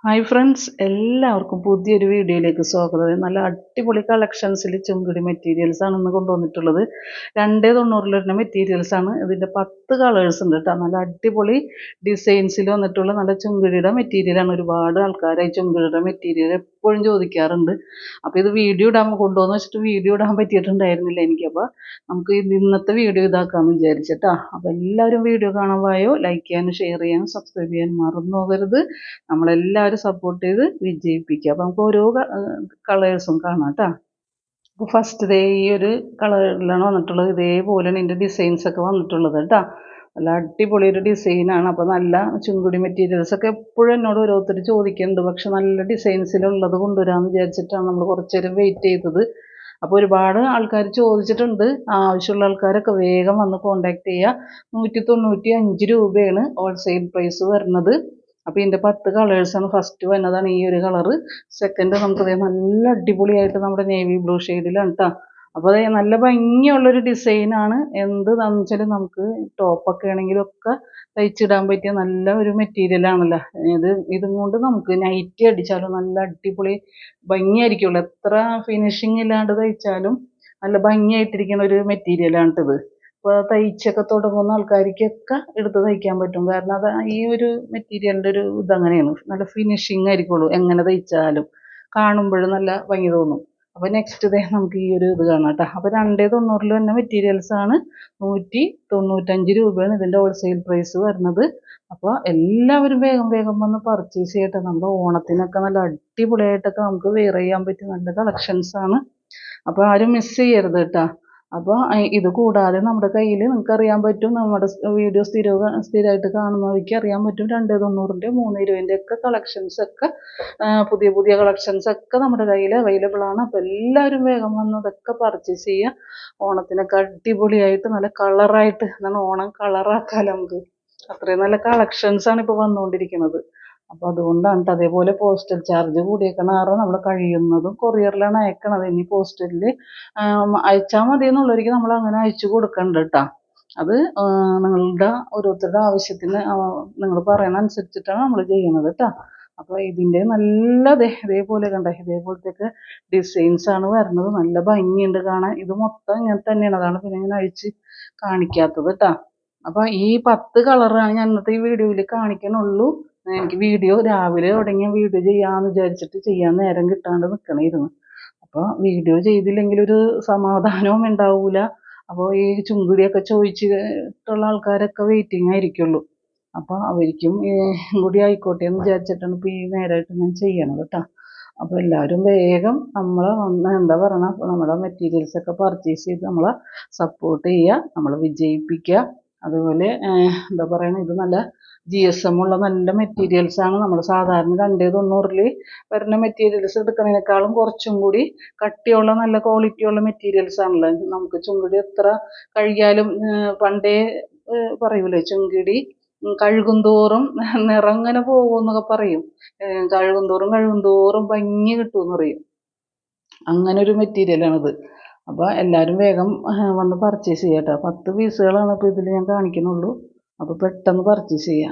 Hi friends, എല്ലാവർക്കും പുതിയൊരു വീഡിയോയിലേക്ക് സ്വാഗതം. നല്ല അടിപൊളി കളക്ഷൻസിൽ ചുങ്കിടി മെറ്റീരിയൽസ് ആണ് ഇന്ന് കൊണ്ടുവന്നിട്ടുള്ളത്. 2.90 വരുന്ന മെറ്റീരിയൽസ് ആണ്. ഇതിൻ്റെ 10 കളേഴ്സ് ഉണ്ട് കേട്ടോ. നല്ല അടിപൊളി ഡിസൈൻസിൽ വന്നിട്ടുള്ള നല്ല ചുങ്കിടിയുടെ മെറ്റീരിയലാണ്. ഒരുപാട് ആൾക്കാരായി ചുങ്കിടിയുടെ മെറ്റീരിയൽ എപ്പോഴും ചോദിക്കാറുണ്ട്. അപ്പോൾ ഇത് വീഡിയോ ഇടാൻ കൊണ്ടുവന്ന് വെച്ചിട്ട് വീഡിയോ ഇടാൻ പറ്റിയിട്ടുണ്ടായിരുന്നില്ല എനിക്ക്. അപ്പോൾ നമുക്ക് ഇന്നത്തെ വീഡിയോ ഇതാക്കാമെന്ന് വിചാരിച്ചിട്ടാ. അപ്പോൾ എല്ലാവരും വീഡിയോ കാണാൻ വായോ, ലൈക്ക് ചെയ്യാനും ഷെയർ ചെയ്യാനും സബ്സ്ക്രൈബ് ചെയ്യാനും മറന്നു പോകരുത്. നമ്മളെല്ലാവരും സപ്പോർട്ട് ചെയ്ത് വിജയിപ്പിക്കുക. അപ്പോൾ നമുക്ക് ഓരോ കളേഴ്സും കാണാം കേട്ടോ. അപ്പോൾ ഫസ്റ്റ് ഈ ഒരു കളറിലാണ് വന്നിട്ടുള്ളത്. ഇതേപോലെയാണ് ഇതിൻ്റെ ഡിസൈൻസ് ഒക്കെ വന്നിട്ടുള്ളത് കേട്ടോ. നല്ല അടിപൊളി ഒരു ഡിസൈനാണ്. അപ്പോൾ നല്ല ചുങ്കുടി മെറ്റീരിയൽസ് ഒക്കെ എപ്പോഴും എന്നോട് ഓരോരുത്തർ ചോദിക്കുന്നുണ്ട്. പക്ഷെ നല്ല ഡിസൈൻസിലുള്ളത് കൊണ്ടുവരാമെന്ന് വിചാരിച്ചിട്ടാണ് നമ്മൾ കുറച്ച് നേരം വെയിറ്റ് ചെയ്തത്. അപ്പോൾ ഒരുപാട് ആൾക്കാർ ചോദിച്ചിട്ടുണ്ട്. ആവശ്യമുള്ള ആൾക്കാരൊക്കെ വേഗം വന്ന് കോൺടാക്ട് ചെയ്യുക. 195 രൂപയാണ് ഹോൾസെയിൽ പ്രൈസ് വരുന്നത്. അപ്പോൾ ഇതിൻ്റെ 10 കളേഴ്സാണ്. ഫസ്റ്റ് വന്നതാണ് ഈ ഒരു കളറ്. സെക്കൻഡ് നമുക്ക് നല്ല അടിപൊളിയായിട്ട് നമ്മുടെ നേവി ബ്ലൂ ഷെയ്ഡിലാണ് കേട്ടോ. അപ്പോൾ അതേ നല്ല ഭംഗിയുള്ളൊരു ഡിസൈനാണ്. എന്താണെന്ന് വെച്ചാൽ നമുക്ക് ടോപ്പൊക്കെ ആണെങ്കിലും ഒക്കെ തയ്ച്ചിടാൻ പറ്റിയ നല്ല ഒരു മെറ്റീരിയലാണല്ലോ. ഇതും കൊണ്ട് നമുക്ക് നൈറ്റി അടിച്ചാലും നല്ല അടിപൊളി ഭംഗിയായിരിക്കുമല്ലോ. എത്ര ഫിനിഷിങ് ഇല്ലാണ്ട് തയ്ച്ചാലും നല്ല ഭംഗിയായിട്ടിരിക്കുന്ന ഒരു മെറ്റീരിയലാണ് ഇത്. ഇപ്പോൾ തയ്ച്ചൊക്കെ തുടങ്ങുന്ന ആൾക്കാർക്കൊക്കെ എടുത്ത് തയ്ക്കാൻ പറ്റും. കാരണം അത് ഈ ഒരു മെറ്റീരിയലിൻ്റെ ഒരു ഇതങ്ങനെയാണ്. നല്ല ഫിനിഷിങ് ആയിരിക്കുള്ളൂ. എങ്ങനെ തയ്ച്ചാലും കാണുമ്പോഴും നല്ല ഭംഗി തോന്നും. അപ്പോൾ നെക്സ്റ്റ് നമുക്ക് ഈ ഒരു ഇത് കാണാം കേട്ടോ. അപ്പോൾ 2.90 തന്നെ മെറ്റീരിയൽസാണ്. 195 രൂപയാണ് ഇതിൻ്റെ ഹോൾസെയിൽ പ്രൈസ് വരുന്നത്. അപ്പോൾ എല്ലാവരും വേഗം വേഗം വന്ന് പർച്ചേസ് ചെയ്യട്ടെ. നമ്മുടെ ഓണത്തിനൊക്കെ നല്ല അടിപൊളിയായിട്ടൊക്കെ നമുക്ക് വെയർ ചെയ്യാൻ പറ്റിയ നല്ല കളക്ഷൻസാണ്. അപ്പോൾ ആരും മിസ് ചെയ്യരുത് കേട്ടോ. അപ്പോൾ ഇത് കൂടാതെ നമ്മുടെ കയ്യിൽ നിങ്ങൾക്ക് അറിയാൻ പറ്റും, നമ്മുടെ വീഡിയോ സ്ഥിരമായിട്ട് കാണുന്നവർക്ക് അറിയാൻ പറ്റും, 2.90 3.20 ഒക്കെ കളക്ഷൻസൊക്കെ പുതിയ പുതിയ കളക്ഷൻസൊക്കെ നമ്മുടെ കയ്യിൽ അവൈലബിൾ ആണ്. അപ്പോൾ എല്ലാവരും വേഗം വന്ന് അതൊക്കെ പർച്ചേസ് ചെയ്യുക. ഓണത്തിനൊക്കെ അടിപൊളിയായിട്ട് നല്ല കളറായിട്ട് എന്താണ് ഓണം കളറാക്കാമല്ലോ നമുക്ക്. അത്രയും നല്ല കളക്ഷൻസാണ് ഇപ്പോൾ വന്നുകൊണ്ടിരിക്കുന്നത്. അപ്പോൾ അതുകൊണ്ടാണ് കേട്ടോ. അതേപോലെ പോസ്റ്റൽ ചാർജ് കൂടിയേക്കണ കാരണം നമ്മൾ കഴിയുന്നതും കൊറിയറിലാണ് അയക്കണത്. ഇനി പോസ്റ്റലിൽ അയച്ചാൽ മതി എന്നുള്ളവർക്ക് നമ്മൾ അങ്ങനെ അയച്ചു കൊടുക്കണ്ട കേട്ടോ. അത് നിങ്ങളുടെ ഓരോരുത്തരുടെ ആവശ്യത്തിന് നിങ്ങൾ പറയുന്ന അനുസരിച്ചിട്ടാണ് നമ്മൾ ചെയ്യണത് കേട്ടോ. അപ്പോൾ ഇതിൻ്റെ നല്ല ഇതേപോലെ കണ്ടേ, ഇതേപോലത്തെയൊക്കെ ഡിസൈൻസാണ് വരുന്നത്. നല്ല ഭംഗിയുണ്ട് കാണാൻ. ഇത് മൊത്തം ഇങ്ങനെ തന്നെയാണ്. അതാണ് പിന്നെ ഇങ്ങനെ അഴിച്ച് കാണിക്കാത്തത് കേട്ടോ. അപ്പോൾ ഈ 10 കളറാണ് ഞാൻ ഇന്നത്തെ ഈ വീഡിയോയിൽ കാണിക്കണുള്ളൂ. എനിക്ക് വീഡിയോ രാവിലെ തുടങ്ങിയ വീഡിയോ ചെയ്യാമെന്ന് വിചാരിച്ചിട്ട് ചെയ്യാൻ നേരം കിട്ടാണ്ട് നിൽക്കണമായിരുന്നു. അപ്പോൾ വീഡിയോ ചെയ്തില്ലെങ്കിൽ ഒരു സമാധാനവും ഉണ്ടാവില്ല. അപ്പോൾ ഈ ചുങ്കുടിയൊക്കെ ചോദിച്ചിട്ടുള്ള ആൾക്കാരൊക്കെ വെയിറ്റിംഗ് ആയിരിക്കുള്ളൂ. അപ്പോൾ അവർക്കും കൂടി ആയിക്കോട്ടെ എന്ന് വിചാരിച്ചിട്ടാണ് ഇപ്പോൾ ഈ നേരമായിട്ട് ഞാൻ ചെയ്യണത് കേട്ടോ. അപ്പോൾ എല്ലാവരും വേഗം നമ്മളെ വന്ന് എന്താ പറയണ നമ്മുടെ മെറ്റീരിയൽസൊക്കെ പർച്ചേസ് ചെയ്ത് നമ്മളെ സപ്പോർട്ട് ചെയ്യുക, നമ്മളെ വിജയിപ്പിക്കുക. അതുപോലെ എന്താ പറയണ, ഇത് നല്ല GSM ഉള്ള നല്ല മെറ്റീരിയൽസാണ്. നമ്മൾ സാധാരണ 2.90 വരുന്ന മെറ്റീരിയൽസ് എടുക്കുന്നതിനേക്കാളും കുറച്ചും കൂടി കട്ടിയുള്ള നല്ല ക്വാളിറ്റിയുള്ള മെറ്റീരിയൽസ് ആണല്ലോ. നമുക്ക് ചുങ്കിടി എത്ര കഴുകിയാലും പണ്ടേ പറയൂലേ, ചുങ്കിടി കഴുകും തോറും നിറം ഇങ്ങനെ പോകുമെന്നൊക്കെ പറയും. കഴുകും തോറും ഭംഗി കിട്ടുമെന്ന് പറയും. അങ്ങനെ ഒരു മെറ്റീരിയലാണിത്. അപ്പോൾ എല്ലാവരും വേഗം വന്ന് പർച്ചേസ് ചെയ്യാം കേട്ടോ. 10 പീസുകളാണ് ഇപ്പോൾ ഇതിൽ ഞാൻ കാണിക്കുന്നുള്ളൂ. അപ്പോൾ പെട്ടെന്ന് പർച്ചേസ് ചെയ്യാം.